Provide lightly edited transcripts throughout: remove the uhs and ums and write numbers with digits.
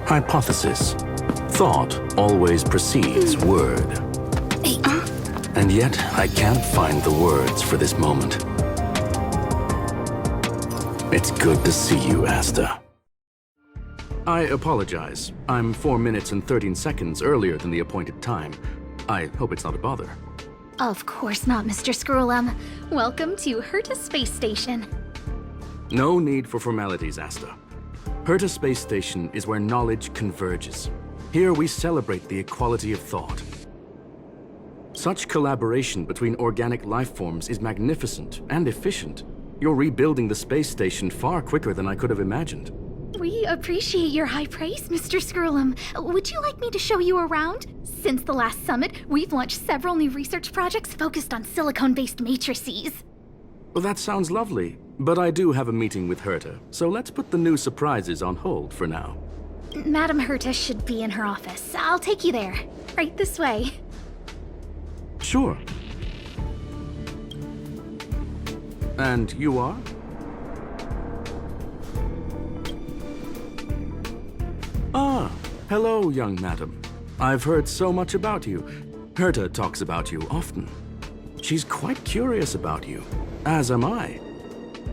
Hypothesis. Thought always precedes word. And yet, I can't find the words for this moment. It's good to see you, Asta. I apologize. I'm 4 minutes and 13 seconds earlier than the appointed time. I hope it's not a bother. Of course not, Mr. Scrollum. Welcome to Herta Space Station. No need for formalities, Asta. Herta Space Station is where knowledge converges. Here we celebrate the equality of thought. Such collaboration between organic life forms is magnificent and efficient. You're rebuilding the space station far quicker than I could have imagined. We appreciate your high praise, Mr. Scrollum. Would you like me to show you around? Since the last summit, we've launched several new research projects focused on silicone-based matrices. Well, that sounds lovely, but I do have a meeting with Herta, so let's put the new surprises on hold for now. Madam Herta should be in her office. I'll take you there. Right this way. Sure. And you are? Ah, hello, young madam. I've heard so much about you. Herta talks about you often. She's quite curious about you, as am I.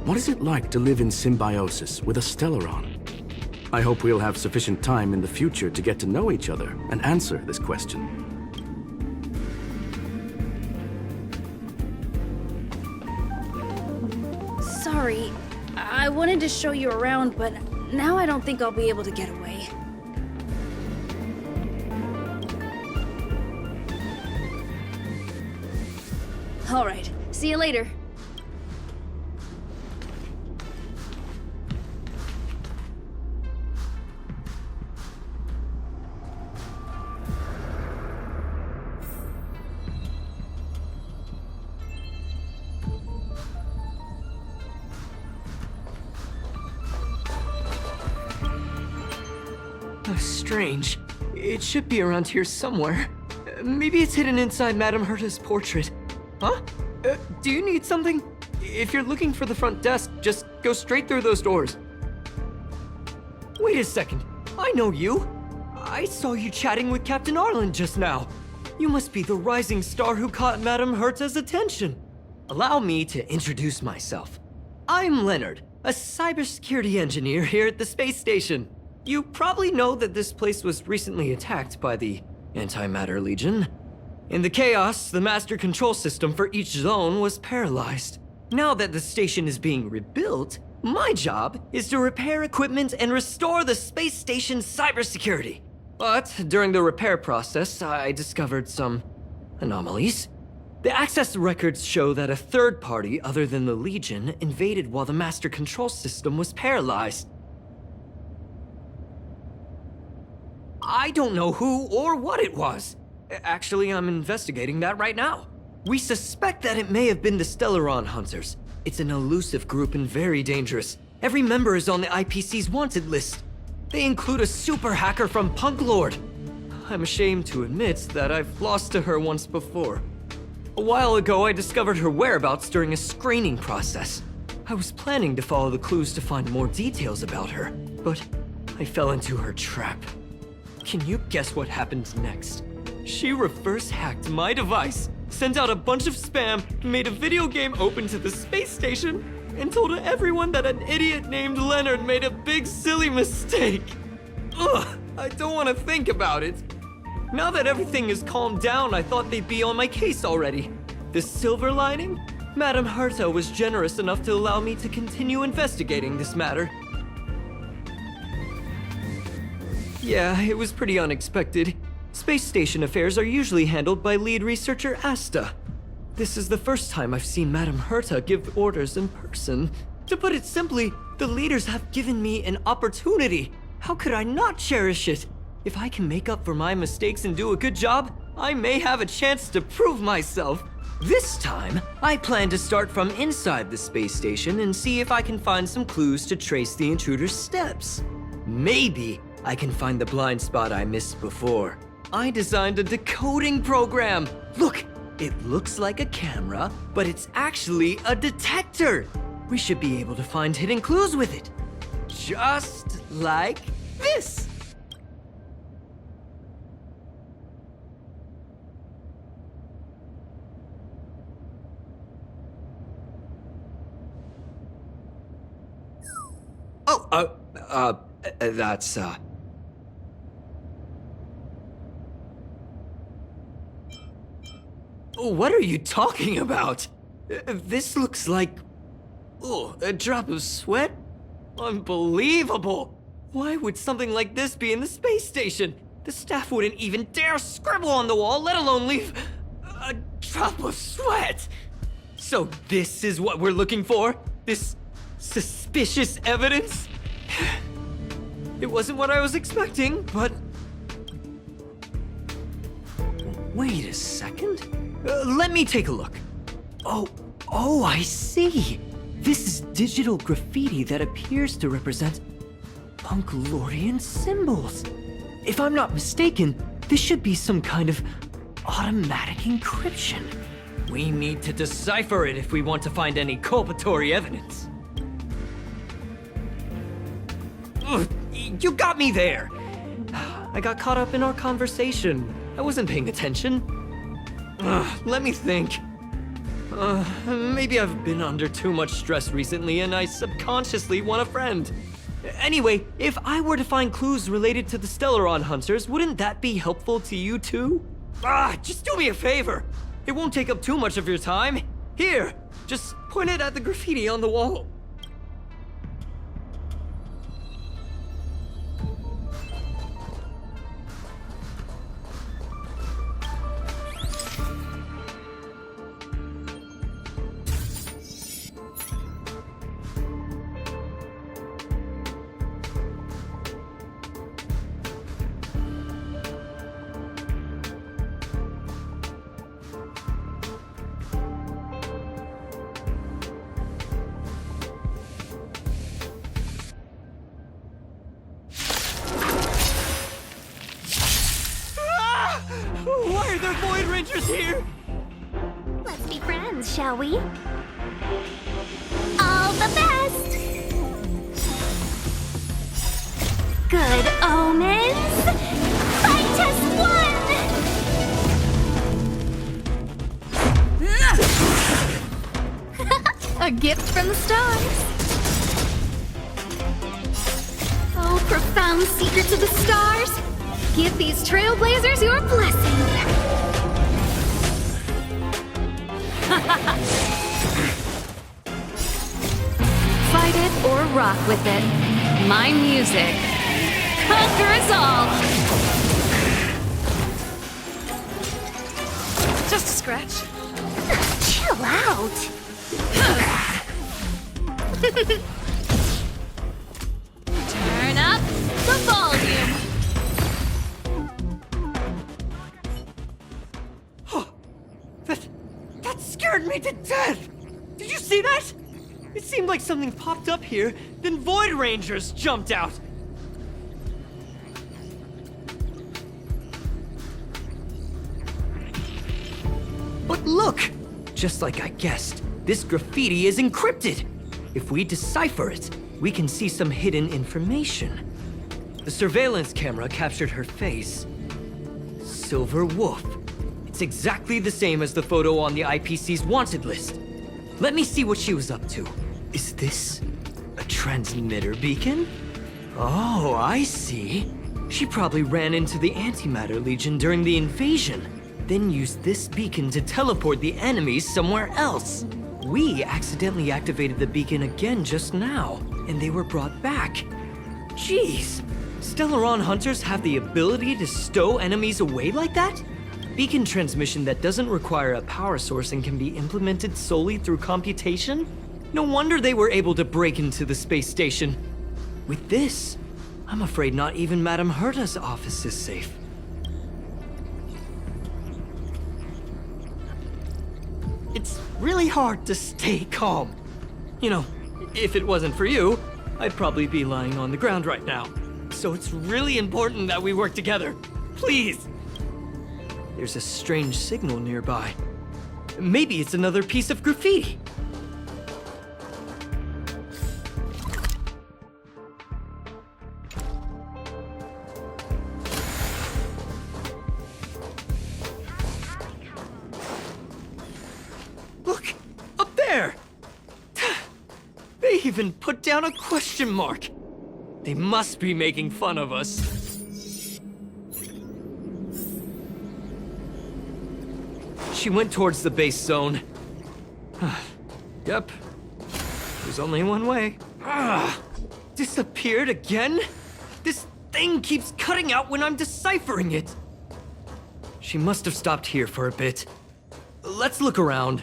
What is it like to live in symbiosis with a Stellaron? I hope we'll have sufficient time in the future to get to know each other and answer this question. Sorry, I wanted to show you around, but now I don't think I'll be able to get away. Alright, see you later. Strange. It should be around here somewhere. Maybe it's hidden inside Madame Herta's portrait. Huh? Do you need something? If you're looking for the front desk, just go straight through those doors. Wait a second. I know you. I saw you chatting with Captain Arlen just now. You must be the rising star who caught Madame Herta's attention. Allow me to introduce myself. I'm Leonard, a cybersecurity engineer here at the space station. You probably know that this place was recently attacked by the Antimatter Legion. In the chaos, the master control system for each zone was paralyzed. Now that the station is being rebuilt, my job is to repair equipment and restore the space station's cybersecurity. But during the repair process, I discovered some anomalies. The access records show that a third party other than the Legion invaded while the master control system was paralyzed. I don't know who or what it was. Actually, I'm investigating that right now. We suspect that it may have been the Stellaron Hunters. It's an elusive group and very dangerous. Every member is on the IPC's wanted list. They include a super hacker from Punk Lord. I'm ashamed to admit that I've lost to her once before. A while ago, I discovered her whereabouts during a screening process. I was planning to follow the clues to find more details about her, but I fell into her trap. Can you guess what happened next? She reverse hacked my device, sent out a bunch of spam, made a video game open to the space station, and told everyone that an idiot named Leonard made a big silly mistake. Ugh, I don't want to think about it. Now that everything is calmed down, I thought they'd be on my case already. The silver lining? Madame Herta was generous enough to allow me to continue investigating this matter. Yeah, it was pretty unexpected. Space station affairs are usually handled by lead researcher Asta. This is the first time I've seen Madame Herta give orders in person. To put it simply, the leaders have given me an opportunity. How could I not cherish it? If I can make up for my mistakes and do a good job, I may have a chance to prove myself. This time, I plan to start from inside the space station and see if I can find some clues to trace the intruder's steps. Maybe I can find the blind spot I missed before. I designed a decoding program. Look, it looks like a camera, but it's actually a detector. We should be able to find hidden clues with it. Just like this. That's, What are you talking about? This looks like... Oh, a drop of sweat? Unbelievable! Why would something like this be in the space station? The staff wouldn't even dare scribble on the wall, let alone leave a drop of sweat! So this is what we're looking for? This suspicious evidence? It wasn't what I was expecting, but... Wait a second. Let me take a look. Oh, I see. This is digital graffiti that appears to represent Punklorian symbols. If I'm not mistaken, this should be some kind of automatic encryption. We need to decipher it if we want to find any culpatory evidence. Ugh, you got me there. I got caught up in our conversation. I wasn't paying attention. Let me think. Maybe I've been under too much stress recently and I subconsciously want a friend. Anyway, if I were to find clues related to the Stellaron Hunters, wouldn't that be helpful to you too? Just do me a favor. It won't take up too much of your time. Here, just point it at the graffiti on the wall. Why are there Void Rangers here? Let's be friends, shall we? All the best! Good omens! Fight as one! A gift from the stars! Oh, profound secrets of the stars! Give these Trailblazers your blessing! Fight it or rock with it. My music conquers all. Just a scratch. Chill out! Turn up the volume. That scared me to death! Did you see that? It seemed like something popped up here, then Void Rangers jumped out. But look! Just like I guessed, this graffiti is encrypted. If we decipher it, we can see some hidden information. The surveillance camera captured her face. Silver Wolf. It's exactly the same as the photo on the IPC's wanted list. Let me see what she was up to. Is this a transmitter beacon? Oh, I see. She probably ran into the Antimatter Legion during the invasion, then used this beacon to teleport the enemies somewhere else. We accidentally activated the beacon again just now, and they were brought back. Jeez, Stellaron Hunters have the ability to stow enemies away like that? Beacon transmission that doesn't require a power source and can be implemented solely through computation? No wonder they were able to break into the space station. With this, I'm afraid not even Madame Herta's office is safe. It's really hard to stay calm. You know, if it wasn't for you, I'd probably be lying on the ground right now. So it's really important that we work together. Please! There's a strange signal nearby. Maybe it's another piece of graffiti. Look! Up there! They even put down a question mark. They must be making fun of us. She went towards the base zone. Yep. There's only one way. Disappeared again? This thing keeps cutting out when I'm deciphering it. She must have stopped here for a bit. Let's look around.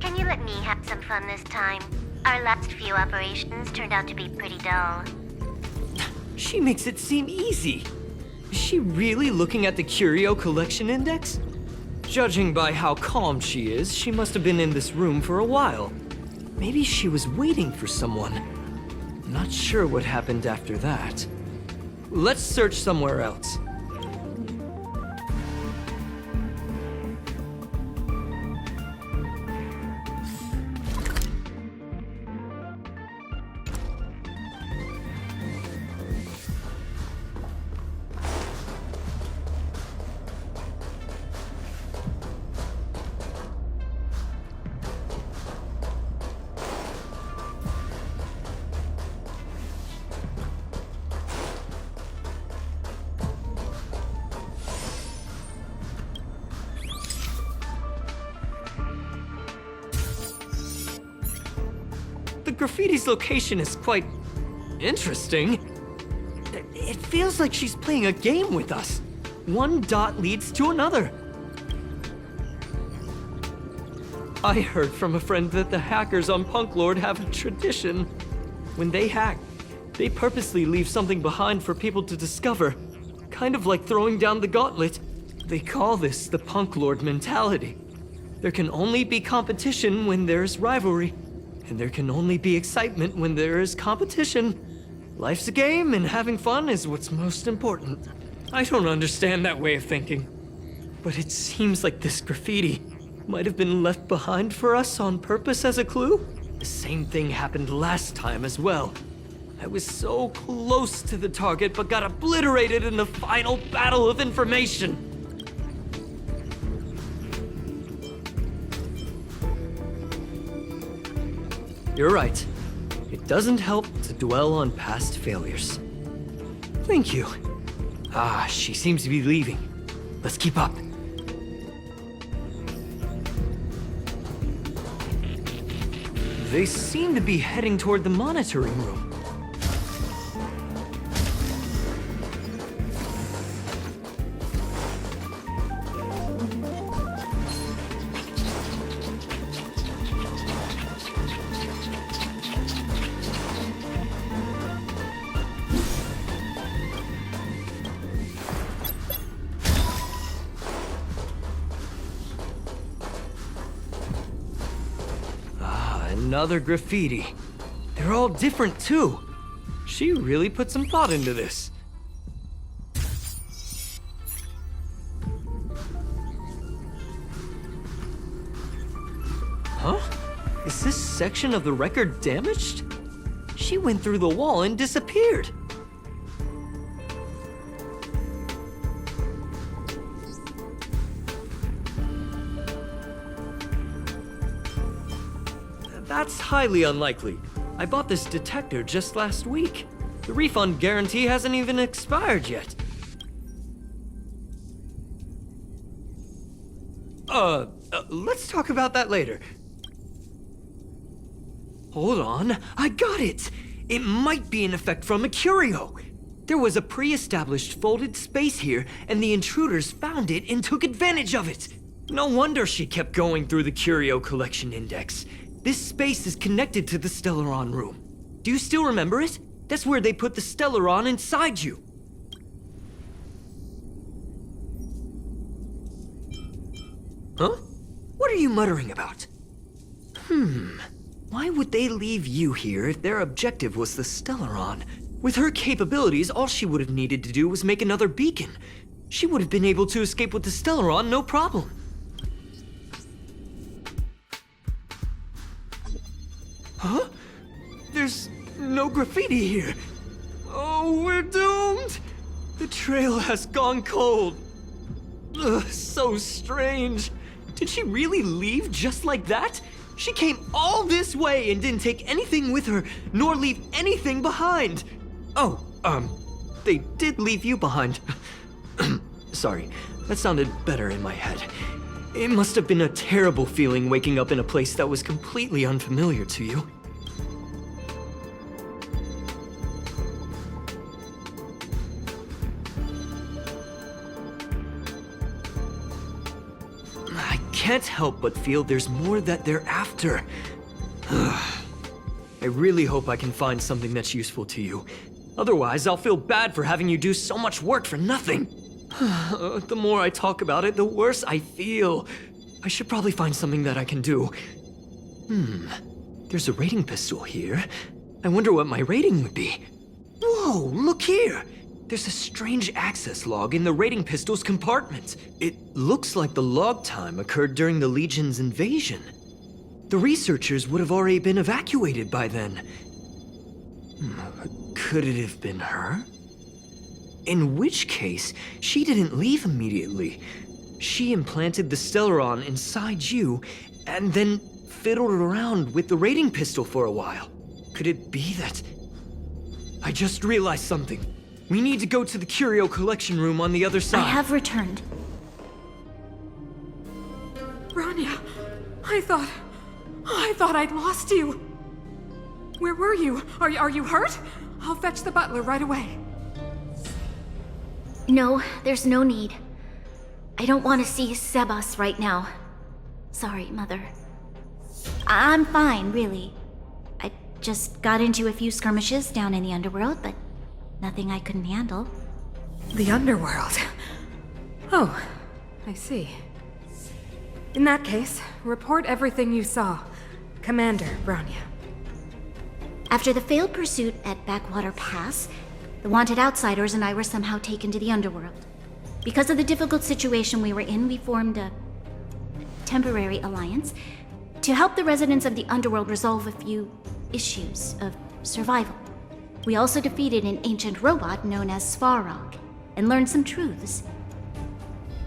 Can you let me have some fun this time? Our last few operations turned out to be pretty dull. She makes it seem easy. Is she really looking at the Curio Collection Index? Judging by how calm she is, she must have been in this room for a while. Maybe she was waiting for someone. I'm not sure what happened after that. Let's search somewhere else. The graffiti's location is quite interesting. It feels like she's playing a game with us. One dot leads to another. I heard from a friend that the hackers on Punk Lord have a tradition. When they hack, they purposely leave something behind for people to discover. Kind of like throwing down the gauntlet. They call this the Punk Lord mentality. There can only be competition when there's rivalry. And there can only be excitement when there is competition. Life's a game, and having fun is what's most important. I don't understand that way of thinking. But it seems like this graffiti might have been left behind for us on purpose as a clue. The same thing happened last time as well. I was so close to the target, but got obliterated in the final battle of information. You're right. It doesn't help to dwell on past failures. Thank you. She seems to be leaving. Let's keep up. They seem to be heading toward the monitoring room. Another graffiti. They're all different too. She really put some thought into this. Huh? Is this section of the record damaged? She went through the wall and disappeared. That's highly unlikely. I bought this detector just last week. The refund guarantee hasn't even expired yet. Let's talk about that later. Hold on, I got it! It might be an effect from a curio. There was a pre-established folded space here, and the intruders found it and took advantage of it. No wonder she kept going through the Curio Collection Index. This space is connected to the Stellaron room. Do you still remember it? That's where they put the Stellaron inside you. Huh? What are you muttering about? Why would they leave you here if their objective was the Stellaron? With her capabilities, all she would have needed to do was make another beacon. She would have been able to escape with the Stellaron, no problem. Huh? There's no graffiti here. Oh, we're doomed! The trail has gone cold. Ugh, so strange. Did she really leave just like that? She came all this way and didn't take anything with her, nor leave anything behind. Oh, they did leave you behind. Sorry, that sounded better in my head. It must have been a terrible feeling waking up in a place that was completely unfamiliar to you. I can't help but feel there's more that they're after. I really hope I can find something that's useful to you. Otherwise, I'll feel bad for having you do so much work for nothing. The more I talk about it, the worse I feel. I should probably find something that I can do. There's a rating pistol here. I wonder what my rating would be. Whoa, look here! There's a strange access log in the rating pistol's compartment. It looks like the log time occurred during the Legion's invasion. The researchers would have already been evacuated by then. Could it have been her? In which case, she didn't leave immediately. She implanted the Stellaron inside you, and then fiddled around with the rating pistol for a while. Could it be that... I just realized something. We need to go to the curio collection room on the other side. I have returned. Bronya, I thought I'd lost you. Where were you? Are you hurt? I'll fetch the butler right away. No, there's no need. I don't want to see Sebas right now. Sorry, Mother. I'm fine, really. I just got into a few skirmishes down in the underworld, but nothing I couldn't handle. The underworld. Oh, I see. In that case, report everything you saw. Commander Bronya. After the failed pursuit at Backwater Pass, the wanted outsiders and I were somehow taken to the underworld. Because of the difficult situation we were in, we formed a temporary alliance to help the residents of the underworld resolve a few issues of survival. We also defeated an ancient robot known as Svarog and learned some truths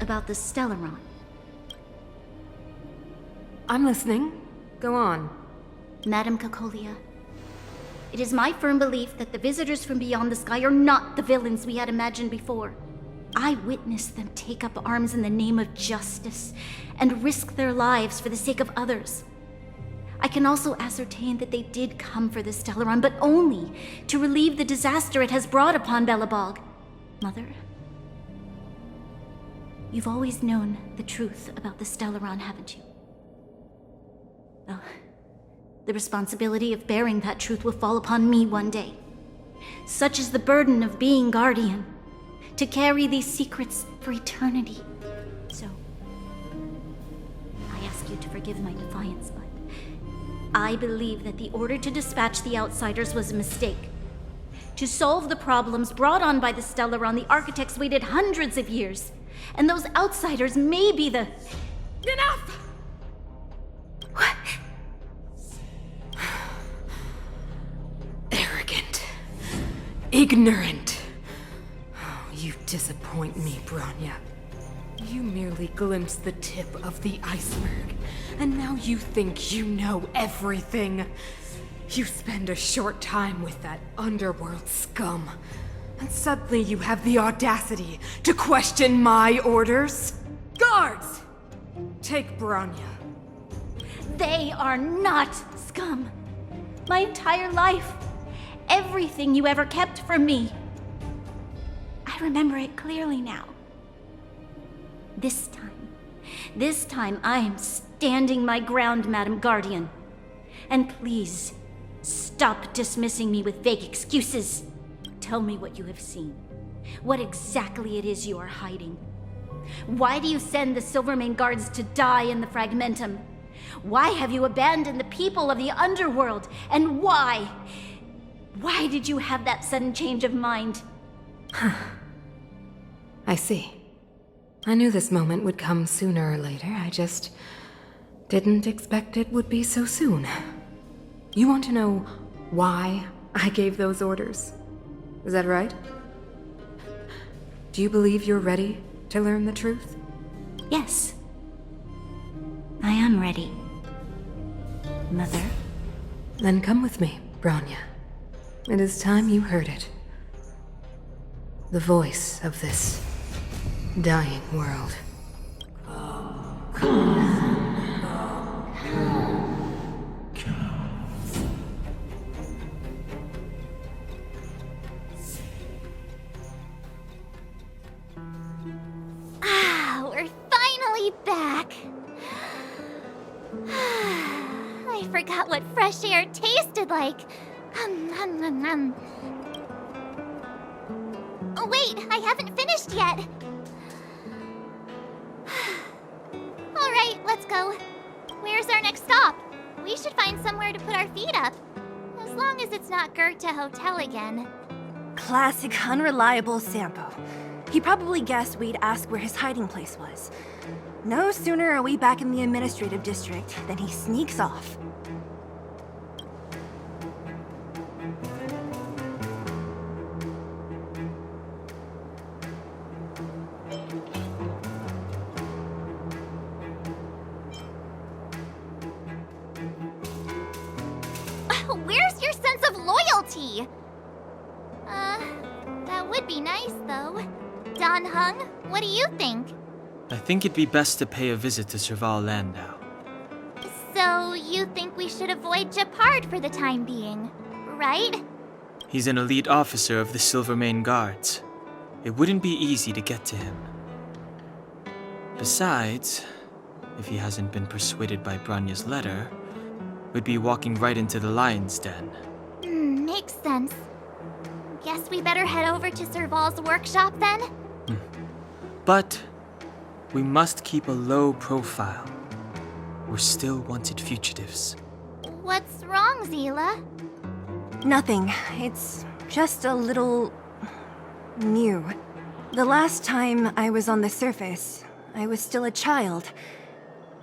about the Stellaron. I'm listening. Go on. Madam Kokolia, it is my firm belief that the visitors from beyond the sky are not the villains we had imagined before. I witnessed them take up arms in the name of justice and risk their lives for the sake of others. I can also ascertain that they did come for the Stellaron, but only to relieve the disaster it has brought upon Belobog. Mother, you've always known the truth about the Stellaron, haven't you? Well, the responsibility of bearing that truth will fall upon me one day. Such is the burden of being Guardian, to carry these secrets for eternity. So, I ask you to forgive my defiance, but I believe that the order to dispatch the outsiders was a mistake. To solve the problems brought on by the Stellaron, the architects waited hundreds of years, and those outsiders may be the... Enough! What? Arrogant. Ignorant. Oh, you disappoint me, Bronya. You merely glimpsed the tip of the iceberg, and now you think you know everything. You spend a short time with that underworld scum, and suddenly you have the audacity to question my orders? Guards! Take Bronya. They are not scum. My entire life, everything you ever kept from me. I remember it clearly now. This time I am standing my ground, Madam Guardian. And please, stop dismissing me with vague excuses. Tell me what you have seen. What exactly it is you are hiding. Why do you send the Silvermane guards to die in the Fragmentum? Why have you abandoned the people of the underworld? And why? Why did you have that sudden change of mind? I see. I knew this moment would come sooner or later. I just didn't expect it would be so soon. You want to know why I gave those orders. Is that right? Do you believe you're ready to learn the truth? Yes. I am ready. Mother? Then come with me, Bronya. It is time you heard it. The voice of this dying world. We're finally back. I forgot what fresh air tasted like. Oh, wait, I haven't finished yet. All right, let's go. Where's our next stop? We should find somewhere to put our feet up. As long as it's not Goethe Hotel again. Classic unreliable Sampo. He probably guessed we'd ask where his hiding place was. No sooner are we back in the administrative district than he sneaks off. Where's your sense of loyalty? That would be nice, though. Don Hung, what do you think? I think it'd be best to pay a visit to Serval Landau. So, you think we should avoid Gepard for the time being, right? He's an elite officer of the Silvermane Guards. It wouldn't be easy to get to him. Besides, if he hasn't been persuaded by Bronya's letter, we'd be walking right into the lion's den. Makes sense. Guess we better head over to Serval's workshop then? But we must keep a low profile. We're still wanted fugitives. What's wrong, Zila? Nothing. It's just a little... new. The last time I was on the surface, I was still a child.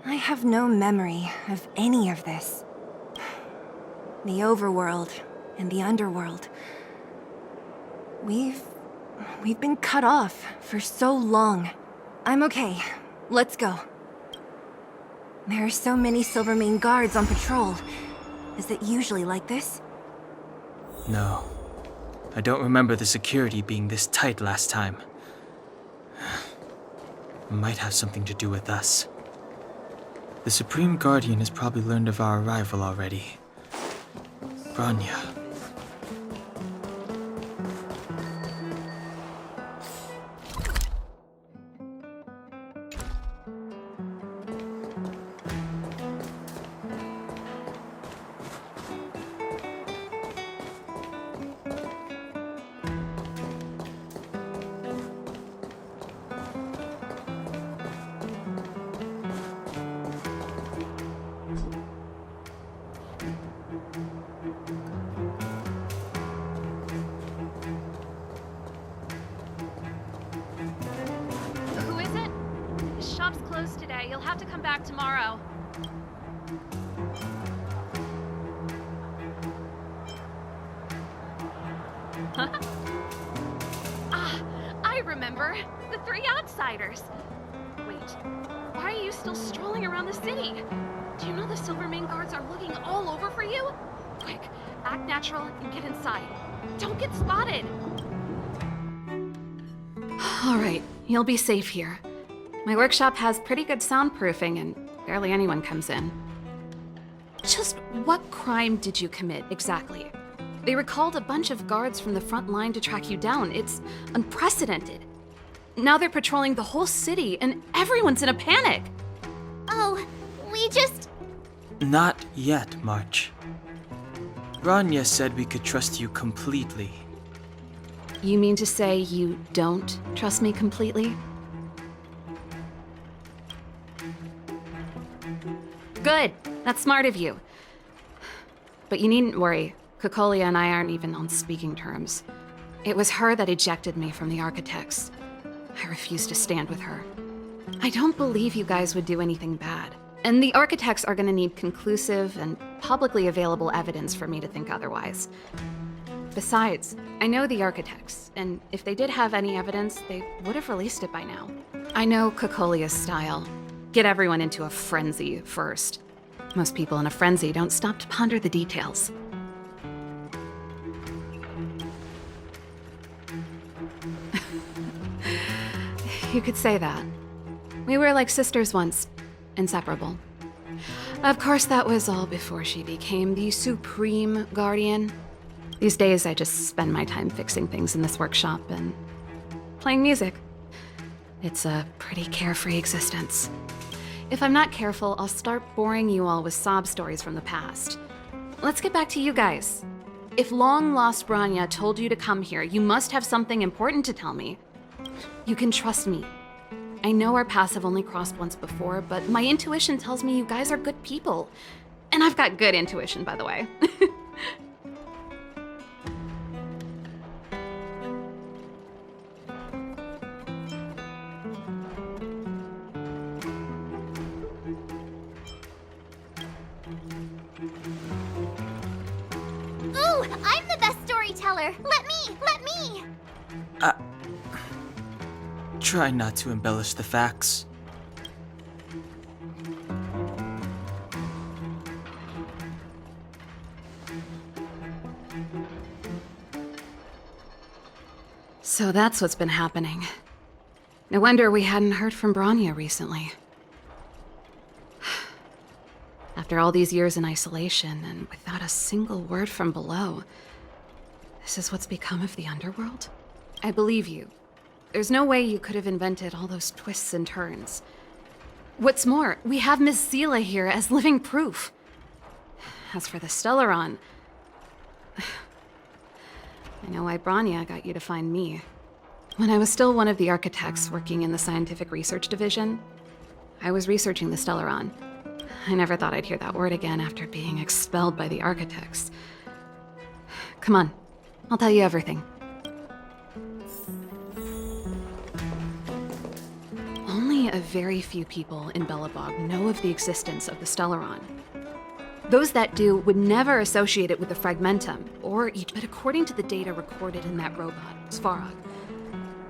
I have no memory of any of this. The overworld and the underworld. We've been cut off for so long. I'm okay. Let's go. There are so many Silvermane guards on patrol. Is it usually like this? No. I don't remember the security being this tight last time. It might have something to do with us. The Supreme Guardian has probably learned of our arrival already. Bronya. Who is it? The shop's closed today. You'll have to come back tomorrow. I remember. The three outsiders. Wait, why are you still strolling around the city? Do you know the Silvermane guards are looking all over for you? Quick, act natural and get inside. Don't get spotted. All right, you'll be safe here. My workshop has pretty good soundproofing and barely anyone comes in. Just what crime did you commit, exactly? They recalled a bunch of guards from the front line to track you down. It's unprecedented. Now they're patrolling the whole city and everyone's in a panic. Oh, we just... Not yet, March. Bronya said we could trust you completely. You mean to say you don't trust me completely? Good. That's smart of you. But you needn't worry. Kokolia and I aren't even on speaking terms. It was her that ejected me from the Architects. I refuse to stand with her. I don't believe you guys would do anything bad. And the architects are gonna need conclusive and publicly available evidence for me to think otherwise. Besides, I know the architects, and if they did have any evidence, they would have released it by now. I know Kokolia's style. Get everyone into a frenzy first. Most people in a frenzy don't stop to ponder the details. You could say that. We were like sisters once, inseparable. Of course, that was all before she became the Supreme Guardian. These days, I just spend my time fixing things in this workshop and playing music. It's a pretty carefree existence. If I'm not careful, I'll start boring you all with sob stories from the past. Let's get back to you guys. If long-lost Bronya told you to come here, you must have something important to tell me. You can trust me. I know our paths have only crossed once before, but my intuition tells me you guys are good people. And I've got good intuition, by the way. Ooh, I'm the best storyteller. Let me. Try not to embellish the facts. So that's what's been happening. No wonder we hadn't heard from Bronya recently. After all these years in isolation and without a single word from below, this is what's become of the underworld? I believe you. There's no way you could have invented all those twists and turns. What's more, we have Miss Seela here as living proof. As for the Stellaron, I know why Bronya got you to find me. When I was still one of the architects working in the scientific research division, I was researching the Stellaron. I never thought I'd hear that word again after being expelled by the architects. Come on, I'll tell you everything. Only a very few people in Belobog know of the existence of the Stellaron. Those that do would never associate it with the Fragmentum, or each, but according to the data recorded in that robot, Svarog,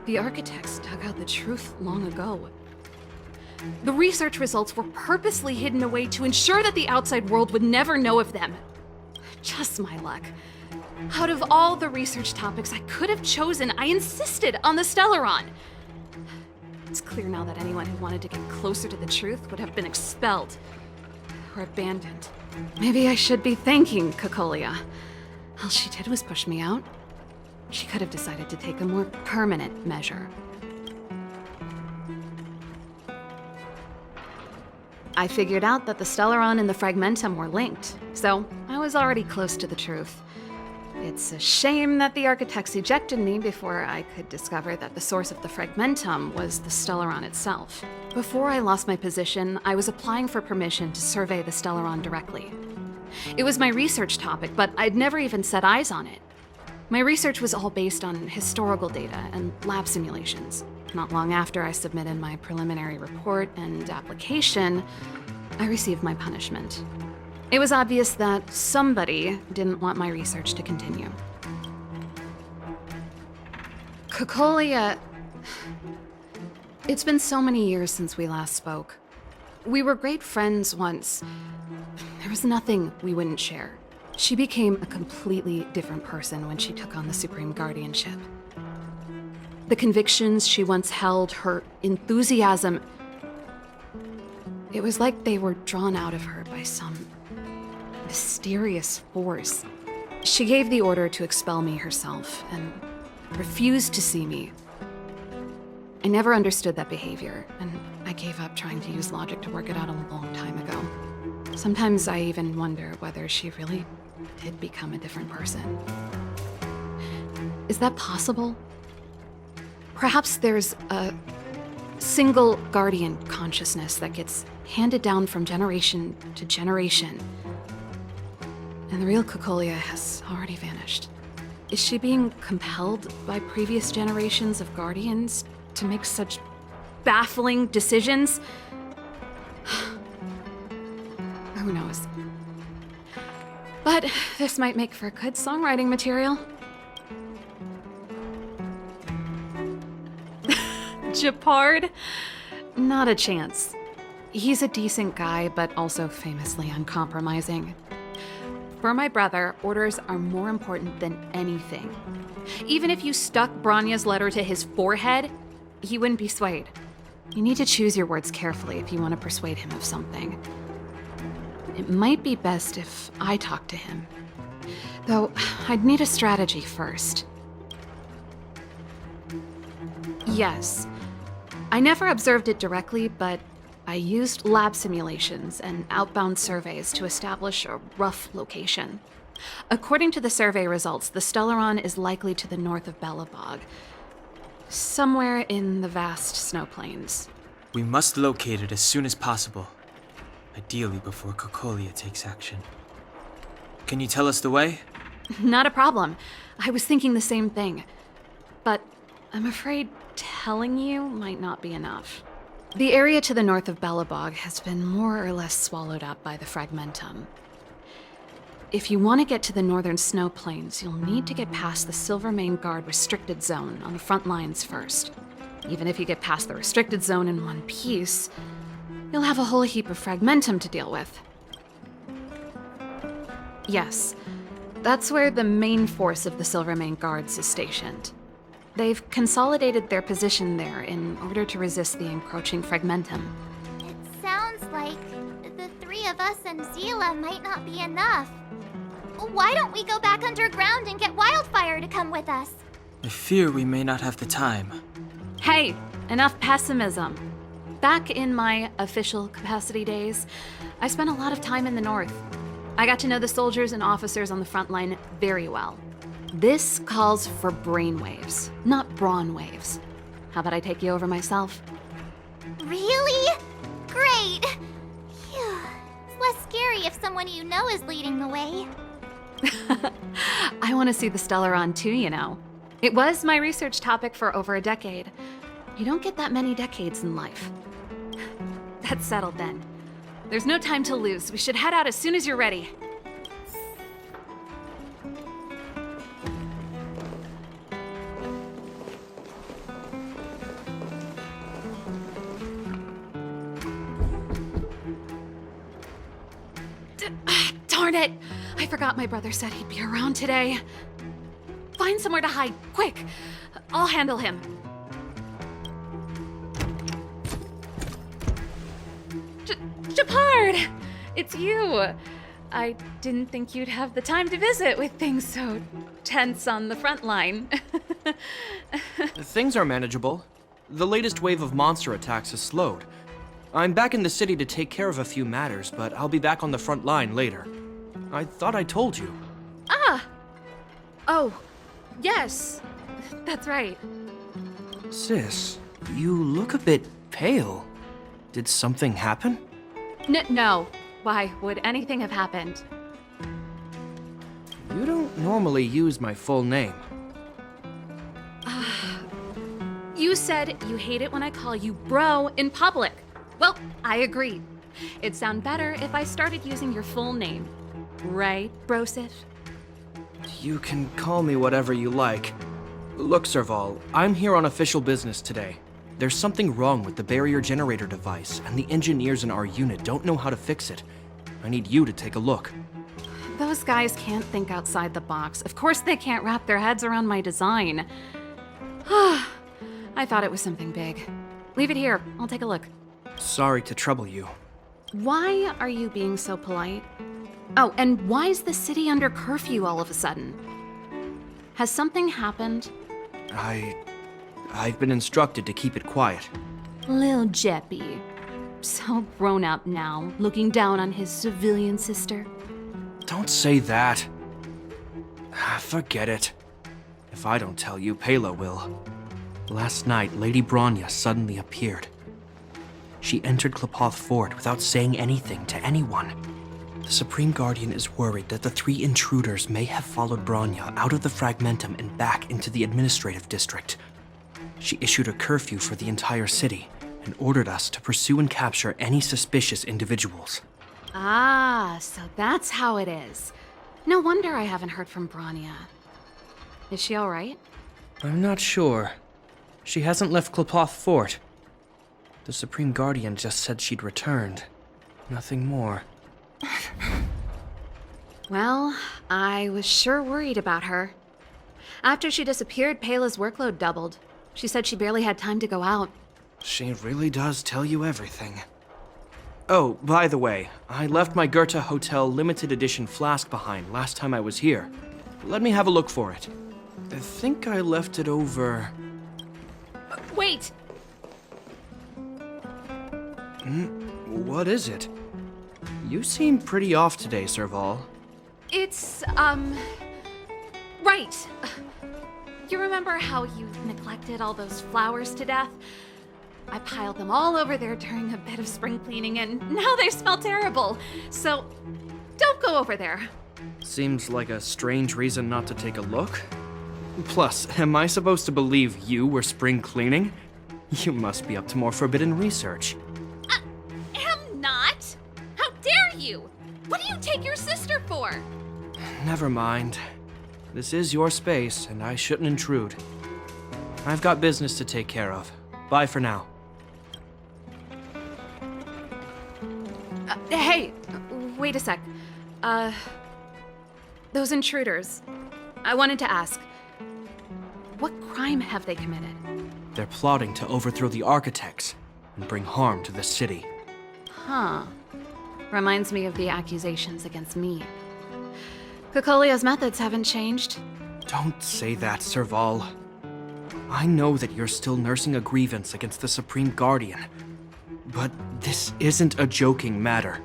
the architects dug out the truth long ago. The research results were purposely hidden away to ensure that the outside world would never know of them. Just my luck. Out of all the research topics I could have chosen, I insisted on the Stellaron. It's clear now that anyone who wanted to get closer to the truth would have been expelled or abandoned. Maybe I should be thanking Kokolia. All she did was push me out. She could have decided to take a more permanent measure. I figured out that the Stellaron and the Fragmentum were linked, so I was already close to the truth. It's a shame that the architects ejected me before I could discover that the source of the Fragmentum was the Stellaron itself. Before I lost my position, I was applying for permission to survey the Stellaron directly. It was my research topic, but I'd never even set eyes on it. My research was all based on historical data and lab simulations. Not long after I submitted my preliminary report and application, I received my punishment. It was obvious that somebody didn't want my research to continue. Kokolia... It's been so many years since we last spoke. We were great friends once. There was nothing we wouldn't share. She became a completely different person when she took on the Supreme Guardianship. The convictions she once held, her enthusiasm, it was like they were drawn out of her by some mysterious force. She gave the order to expel me herself and refused to see me. I never understood that behavior, and I gave up trying to use logic to work it out a long time ago. Sometimes I even wonder whether she really did become a different person. Is that possible? Perhaps there's a single guardian consciousness that gets handed down from generation to generation, and the real Kokolia has already vanished. Is she being compelled by previous generations of guardians to make such baffling decisions? knows. But this might make for good songwriting material. Japard? Not a chance. He's a decent guy, but also famously uncompromising. For my brother, orders are more important than anything. Even if you stuck Bronya's letter to his forehead, he wouldn't be swayed. You need to choose your words carefully if you want to persuade him of something. It might be best if I talk to him. Though, I'd need a strategy first. Yes. I never observed it directly, but I used lab simulations and outbound surveys to establish a rough location. According to the survey results, the Stellaron is likely to the north of Belobog, somewhere in the vast snow plains. We must locate it as soon as possible. Ideally before Kokolia takes action. Can you tell us the way? Not a problem. I was thinking the same thing. But I'm afraid telling you might not be enough. The area to the north of Belobog has been more or less swallowed up by the Fragmentum. If you want to get to the northern snow plains, you'll need to get past the Silvermane Guard restricted zone on the front lines first. Even if you get past the restricted zone in one piece, you'll have a whole heap of Fragmentum to deal with. Yes, that's where the main force of the Silvermane Guards is stationed. They've consolidated their position there in order to resist the encroaching Fragmentum. It sounds like the three of us and Zila might not be enough. Why don't we go back underground and get Wildfire to come with us? I fear we may not have the time. Hey, enough pessimism. Back in my official capacity days, I spent a lot of time in the north. I got to know the soldiers and officers on the front line very well. This calls for brainwaves, not brawn waves. How about I take you over myself? Really? Great! Phew. It's less scary if someone you know is leading the way. I want to see the Stellaron too, you know. It was my research topic for over a decade. You don't get that many decades in life. That's settled then. There's no time to lose. We should head out as soon as you're ready. Darn it! I forgot my brother said he'd be around today. Find somewhere to hide, quick! I'll handle him. Japard! It's you! I didn't think you'd have the time to visit with things so tense on the front line. Things are manageable. The latest wave of monster attacks has slowed. I'm back in the city to take care of a few matters, but I'll be back on the front line later. I thought I told you. Ah! Oh, yes. That's right. Sis, you look a bit pale. Did something happen? No. Why would anything have happened? You don't normally use my full name. You said you hate it when I call you bro in public. Well, I agree. It'd sound better if I started using your full name. Right, Brosif? You can call me whatever you like. Look, Serval, I'm here on official business today. There's something wrong with the barrier generator device, and the engineers in our unit don't know how to fix it. I need you to take a look. Those guys can't think outside the box. Of course they can't wrap their heads around my design. I thought it was something big. Leave it here. I'll take a look. Sorry to trouble you. Why are you being so polite? Oh, and why is the city under curfew all of a sudden? Has something happened? I've been instructed to keep it quiet. Lil Jeppy. So grown up now, looking down on his civilian sister. Don't say that. Forget it. If I don't tell you, Pela will. Last night, Lady Bronya suddenly appeared. She entered Klapoth Fort without saying anything to anyone. The Supreme Guardian is worried that the three intruders may have followed Bronya out of the Fragmentum and back into the administrative district. She issued a curfew for the entire city and ordered us to pursue and capture any suspicious individuals. Ah, so that's how it is. No wonder I haven't heard from Bronya. Is she alright? I'm not sure. She hasn't left Klapoth Fort. The Supreme Guardian just said she'd returned. Nothing more. Well, I was sure worried about her. After she disappeared, Pela's workload doubled. She said she barely had time to go out. She really does tell you everything. Oh, by the way, I left my Goethe Hotel limited edition flask behind last time I was here. Let me have a look for it. I think I left it over... Wait! What is it? You seem pretty off today, Serval. It's, right. You remember how you neglected all those flowers to death? I piled them all over there during a bit of spring cleaning, and now they smell terrible. So, don't go over there. Seems like a strange reason not to take a look. Plus, am I supposed to believe you were spring cleaning? You must be up to more forbidden research. Am not! How dare you! What do you take your sister for? Never mind. This is your space, and I shouldn't intrude. I've got business to take care of. Bye for now. Hey, wait a sec. Those intruders. I wanted to ask, what crime have they committed? They're plotting to overthrow the architects and bring harm to the city. Huh. Reminds me of the accusations against me. Kokolia's methods haven't changed. Don't say that, Serval. I know that you're still nursing a grievance against the Supreme Guardian. But this isn't a joking matter.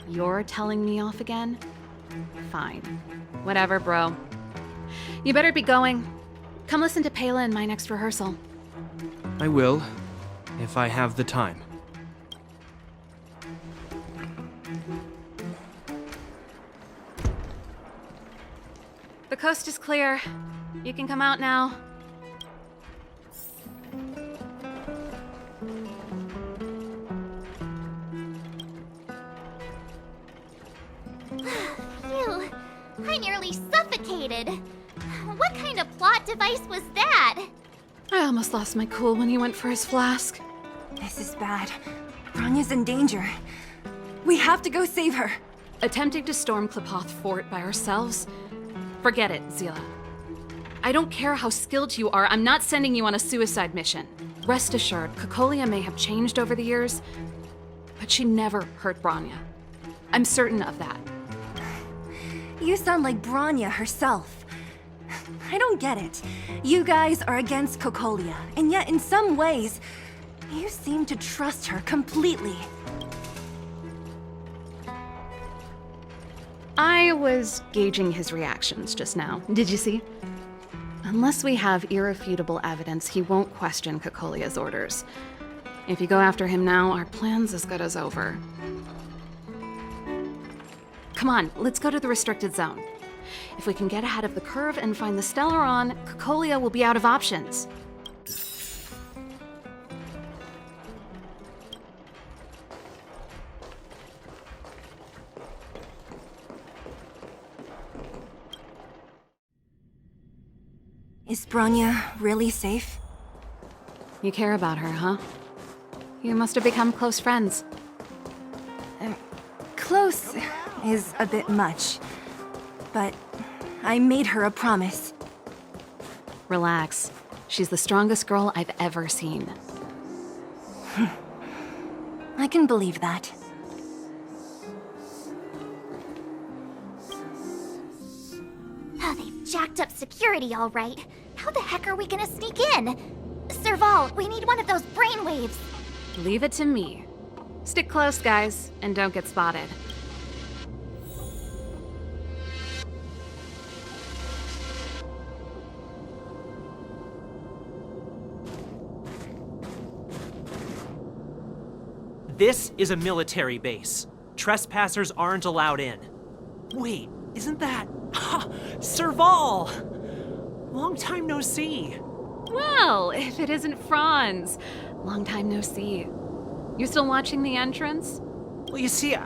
You're telling me off again? Fine. Whatever, bro. You better be going. Come listen to Pela in my next rehearsal. I will, if I have the time. The coast is clear. You can come out now. Phew, I nearly suffocated. What kind of plot device was that? I almost lost my cool when he went for his flask. This is bad. Bronya's in danger. We have to go save her. Attempting to storm Klapoth Fort by ourselves? Forget it, Zila. I don't care how skilled you are, I'm not sending you on a suicide mission. Rest assured, Kokolia may have changed over the years, but she never hurt Bronya. I'm certain of that. You sound like Bronya herself. I don't get it. You guys are against Kokolia, and yet in some ways, you seem to trust her completely. I was gauging his reactions just now. Did you see? Unless we have irrefutable evidence, he won't question Kokolia's orders. If you go after him now, our plan's as good as over. Come on, let's go to the restricted zone. If we can get ahead of the curve and find the Stellaron, Kokolia will be out of options. Is Bronya really safe? You care about her, huh? You must have become close friends. Close is a bit much, but I made her a promise. Relax. She's the strongest girl I've ever seen. I can believe that. Oh, they've jacked up security all right. How the heck are we gonna sneak in? Serval, we need one of those brainwaves. Leave it to me. Stick close, guys, and don't get spotted. This is a military base. Trespassers aren't allowed in. Wait, isn't that... Serval! Long time no see. Well, if it isn't Franz. Long time no see. You still watching the entrance? Well, you see,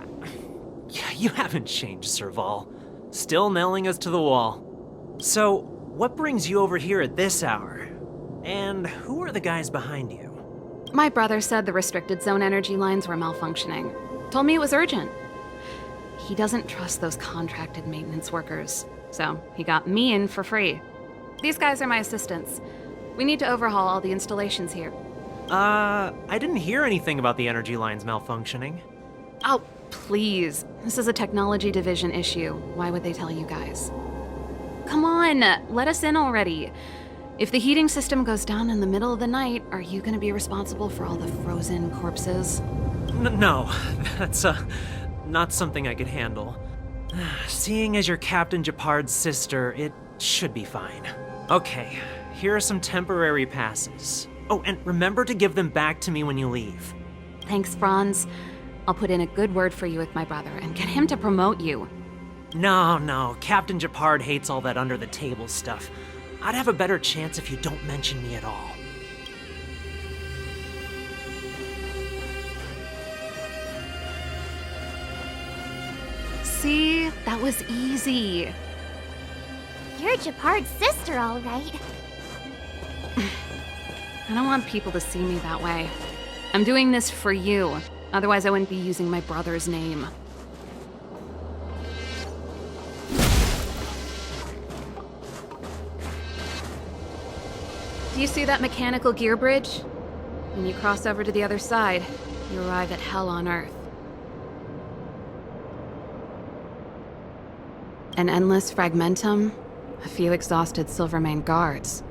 Yeah, you haven't changed, Serval. Still nailing us to the wall. So, what brings you over here at this hour? And who are the guys behind you? My brother said the restricted zone energy lines were malfunctioning. Told me it was urgent. He doesn't trust those contracted maintenance workers, so he got me in for free. These guys are my assistants. We need to overhaul all the installations here. I didn't hear anything about the energy lines malfunctioning. Oh, please. This is a technology division issue. Why would they tell you guys? Come on, let us in already. If the heating system goes down in the middle of the night, are you gonna be responsible for all the frozen corpses? No, that's, not something I could handle. Seeing as you're Captain Japard's sister, it should be fine. Okay, here are some temporary passes. Oh, and remember to give them back to me when you leave. Thanks, Franz. I'll put in a good word for you with my brother and get him to promote you. No, Captain Japard hates all that under-the-table stuff. I'd have a better chance if you don't mention me at all. See? That was easy. You're Japard's sister, all right. I don't want people to see me that way. I'm doing this for you. Otherwise, I wouldn't be using my brother's name. Do you see that mechanical gear bridge? When you cross over to the other side, you arrive at Hell on Earth. An endless fragmentum, a few exhausted Silvermane guards,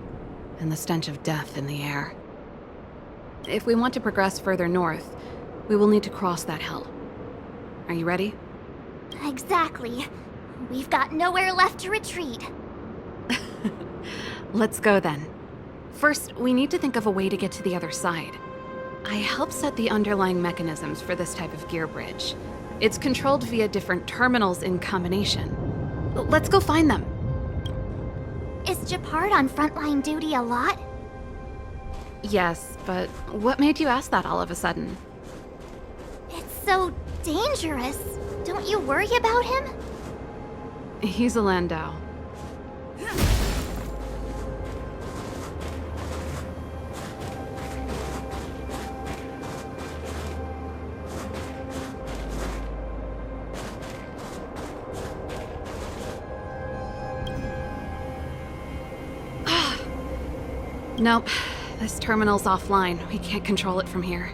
and the stench of death in the air. If we want to progress further north, we will need to cross that hell. Are you ready? Exactly. We've got nowhere left to retreat. Let's go then. First, we need to think of a way to get to the other side. I helped set the underlying mechanisms for this type of gear bridge. It's controlled via different terminals in combination. Let's go find them. Is Japard on frontline duty a lot? Yes, but what made you ask that all of a sudden? It's so dangerous. Don't you worry about him? He's a Landau. Nope. This terminal's offline. We can't control it from here.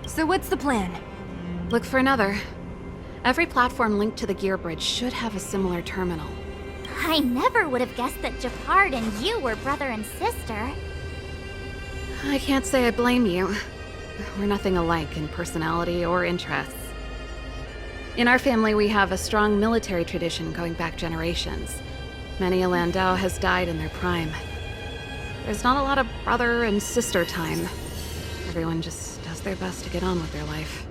So what's the plan? Look for another. Every platform linked to the gear bridge should have a similar terminal. I never would have guessed that Japard and you were brother and sister. I can't say I blame you. We're nothing alike in personality or interests. In our family, we have a strong military tradition going back generations. Many a Landau has died in their prime. There's not a lot of brother and sister time. Everyone just does their best to get on with their life.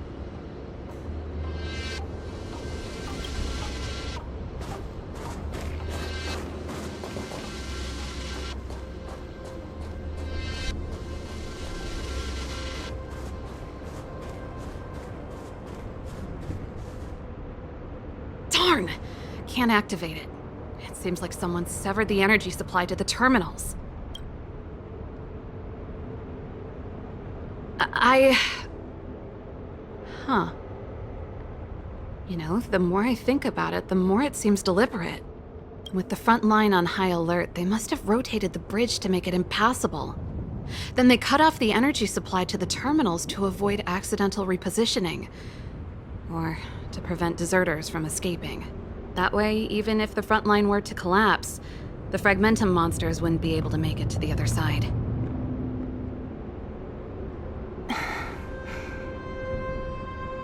Darn! Can't activate it. It seems like someone severed the energy supply to the terminals. Huh. You know, the more I think about it, the more it seems deliberate. With the front line on high alert, they must have rotated the bridge to make it impassable. Then they cut off the energy supply to the terminals to avoid accidental repositioning. Or to prevent deserters from escaping. That way, even if the front line were to collapse, the Fragmentum monsters wouldn't be able to make it to the other side.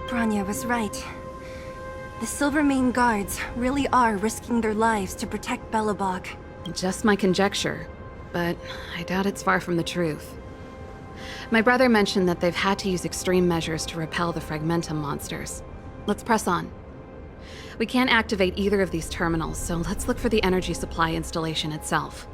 Bronya was right. The Silvermane guards really are risking their lives to protect Belobog. Just my conjecture, but I doubt it's far from the truth. My brother mentioned that they've had to use extreme measures to repel the Fragmentum monsters. Let's press on. We can't activate either of these terminals, so let's look for the energy supply installation itself.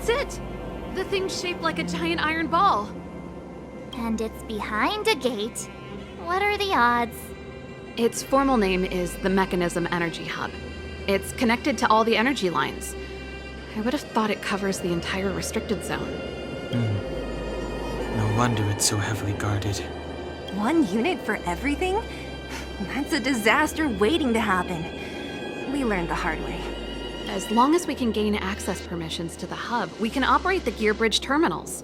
That's it! The thing's shaped like a giant iron ball. And it's behind a gate. What are the odds? Its formal name is the Mechanism Energy Hub. It's connected to all the energy lines. I would have thought it covers the entire restricted zone. No wonder it's so heavily guarded. One unit for everything? That's a disaster waiting to happen. We learned the hard way. As long as we can gain access permissions to the hub, we can operate the gear bridge terminals.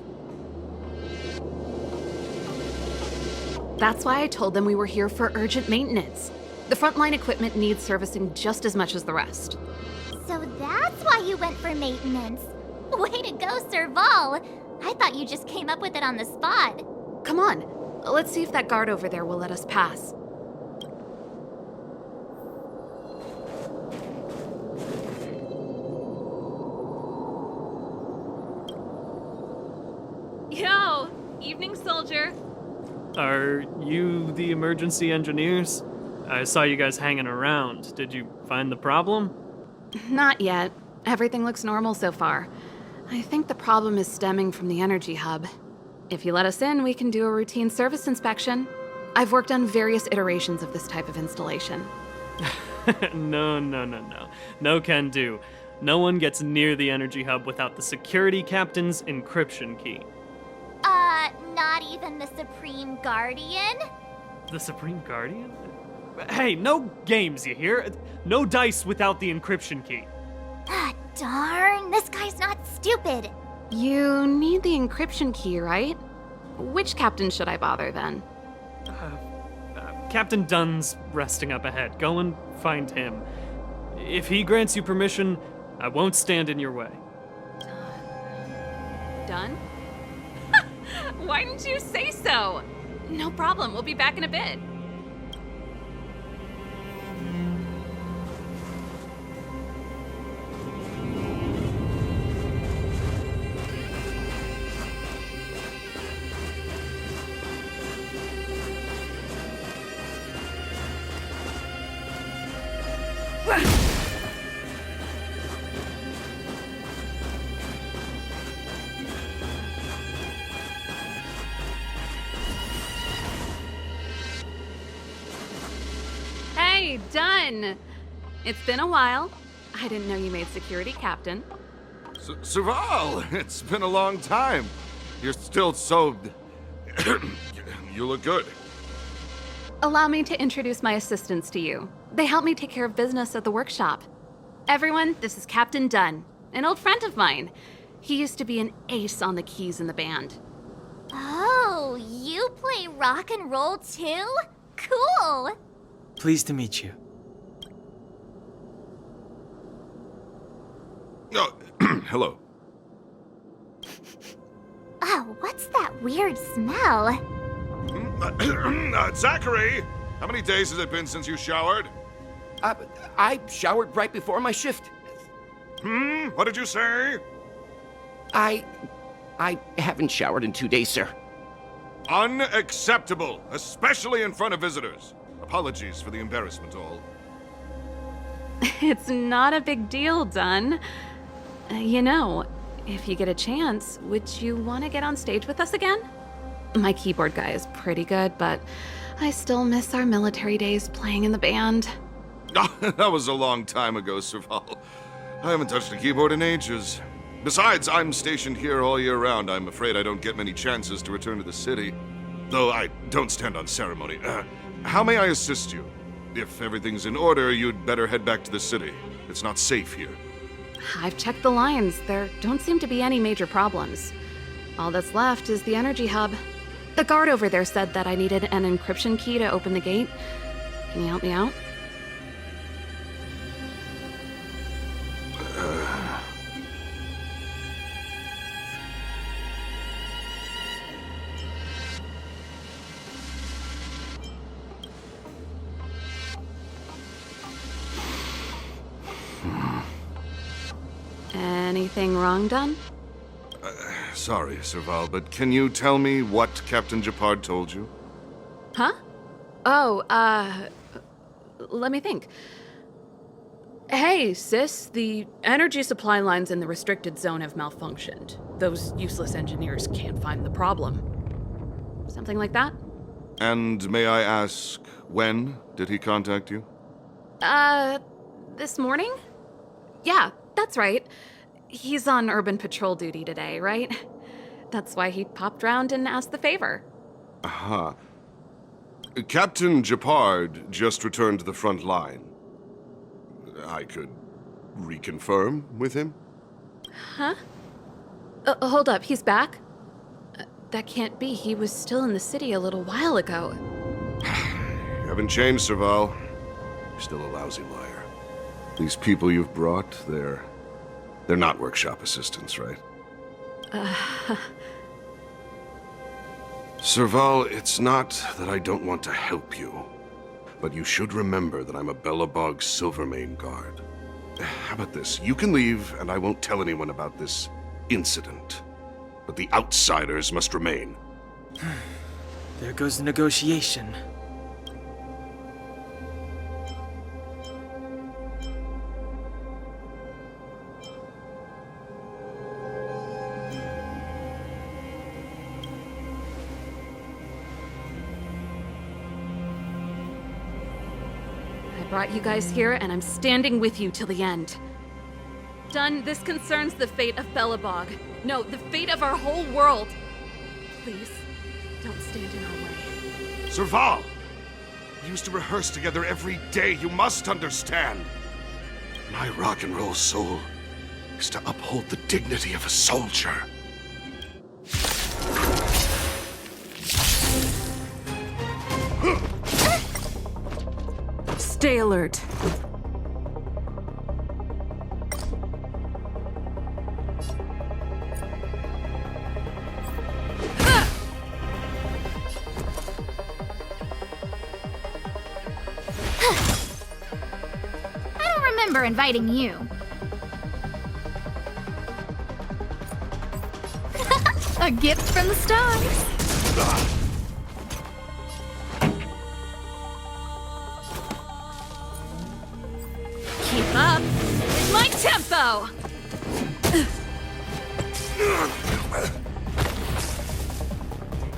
That's why I told them we were here for urgent maintenance. The frontline equipment needs servicing just as much as the rest. So that's why you went for maintenance. Way to go, Serval. I thought you just came up with it on the spot. Come on, let's see if that guard over there will let us pass. Yo, evening soldier. Are you the emergency engineers? I saw you guys hanging around. Did you find the problem? Not yet. Everything looks normal so far. I think the problem is stemming from the energy hub. If you let us in, we can do a routine service inspection. I've worked on various iterations of this type of installation. No. No can do. No one gets near the energy hub without the security captain's encryption key. Not even the Supreme Guardian? The Supreme Guardian? Hey, no games, you hear? No dice without the encryption key. Ah, darn. This guy's not stupid. You need the encryption key, right? Which captain should I bother then? Captain Dunn's resting up ahead. Go and find him. If he grants you permission, I won't stand in your way. Done? Why didn't you say so? No problem, we'll be back in a bit. Hey, done! It's been a while. I didn't know you made security captain. Serval, it's been a long time. You're still so... You look good. Allow me to introduce my assistants to you. They help me take care of business at the workshop. Everyone, this is Captain Dunn, an old friend of mine. He used to be an ace on the keys in the band. Oh, you play rock and roll too? Cool! Pleased to meet you. Oh, hello. Oh, what's that weird smell? Zachary! How many days has it been since you showered? I showered right before my shift. What did you say? I haven't showered in 2 days, sir. Unacceptable, especially in front of visitors. Apologies for the embarrassment, all. It's not a big deal, Dunn. You know, if you get a chance, would you want to get on stage with us again? My keyboard guy is pretty good, but I still miss our military days playing in the band. That was a long time ago, Serval. I haven't touched a keyboard in ages. Besides, I'm stationed here all year round. I'm afraid I don't get many chances to return to the city. Though I don't stand on ceremony. How may I assist you? If everything's in order, you'd better head back to the city. It's not safe here. I've checked the lines. There don't seem to be any major problems. All that's left is the energy hub. The guard over there said that I needed an encryption key to open the gate. Can you help me out? Anything wrong, Dunn? Sorry, Serval, but can you tell me what Captain Japard told you? Huh? Oh, let me think. Hey, sis, the energy supply lines in the restricted zone have malfunctioned. Those useless engineers can't find the problem. Something like that? And may I ask, when did he contact you? This morning? Yeah, that's right. He's on urban patrol duty today, right? That's why he popped round and asked the favor. Aha. Captain Japard just returned to the front line. I could reconfirm with him? Huh? Hold up, he's back? That can't be. He was still in the city a little while ago. You haven't changed, Serval. You're still a lousy liar. These people you've brought, they're not workshop assistants, right? Serval, it's not that I don't want to help you, but you should remember that I'm a Belobog Silvermane guard. How about this? You can leave, and I won't tell anyone about this incident. But the outsiders must remain. There goes the negotiation. I brought you guys here, and I'm standing with you till the end. Done, this concerns the fate of Belobog. No, the fate of our whole world. Please, don't stand in our way. Serval! We used to rehearse together every day, you must understand. My rock and roll soul is to uphold the dignity of a soldier. Stay alert. I don't remember inviting you. A gift from the stars. Keep up. It's my tempo!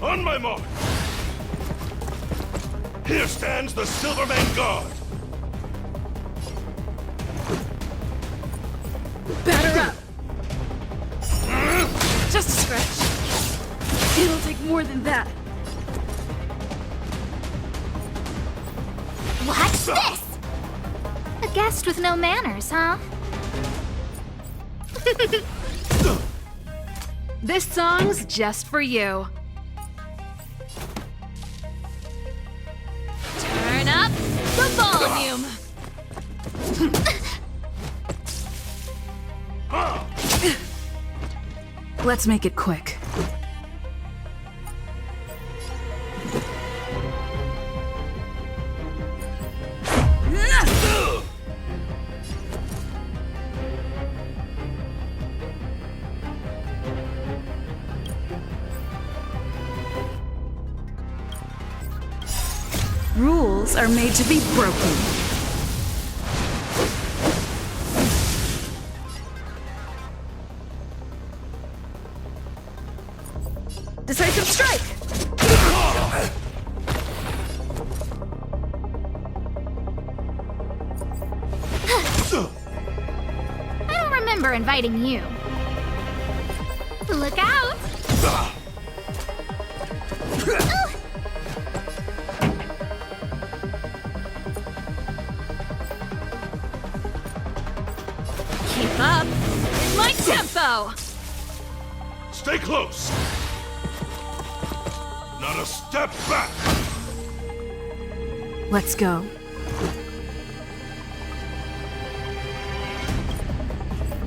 On my mark! Here stands the Silvermane Guard! Batter up! Just a scratch. It'll take more than that. Watch this! A guest with no manners, huh? This song's just for you. Turn up the volume. Let's make it quick. Rules are made to be broken. Decisive strike! I don't remember inviting you. Look out! Keep up. It's my tempo! Stay close! Not a step back! Let's go.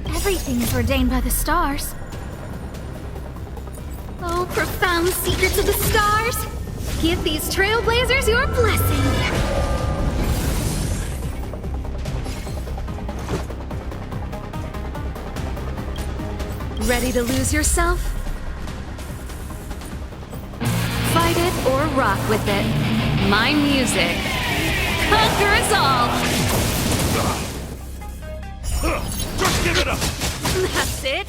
Everything is ordained by the stars. Oh, profound secrets of the stars! Give these Trailblazers your blessing! Ready to lose yourself? Fight it or rock with it. My music conquers all! Just give it up! That's it.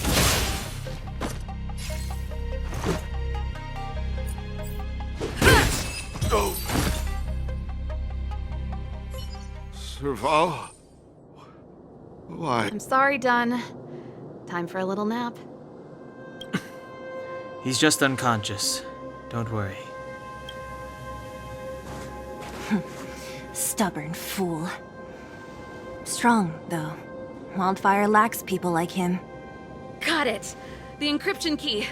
Oh. Serval? Why? I'm sorry, Dunn. Time for a little nap. He's just unconscious. Don't worry. Stubborn fool. Strong, though. Wildfire lacks people like him. Got it. The encryption key.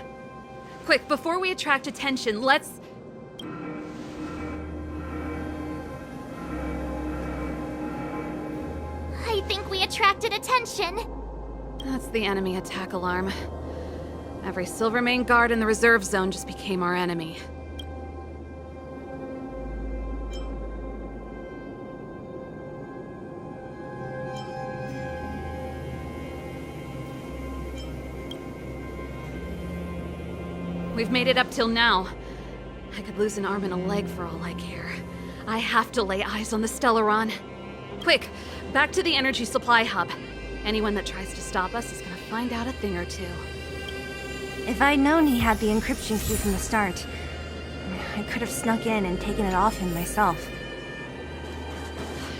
Quick, before we attract attention, let's... I think we attracted attention. That's the enemy attack alarm. Every Silvermane guard in the reserve zone just became our enemy. We've made it up till now. I could lose an arm and a leg for all I care. I have to lay eyes on the Stellaron. Quick, back to the energy supply hub. Anyone that tries to stop us is gonna find out a thing or two. If I'd known he had the encryption key from the start, I could have snuck in and taken it off him myself.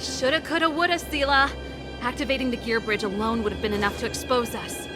Shoulda, coulda, woulda, Sela. Activating the gear bridge alone would have been enough to expose us.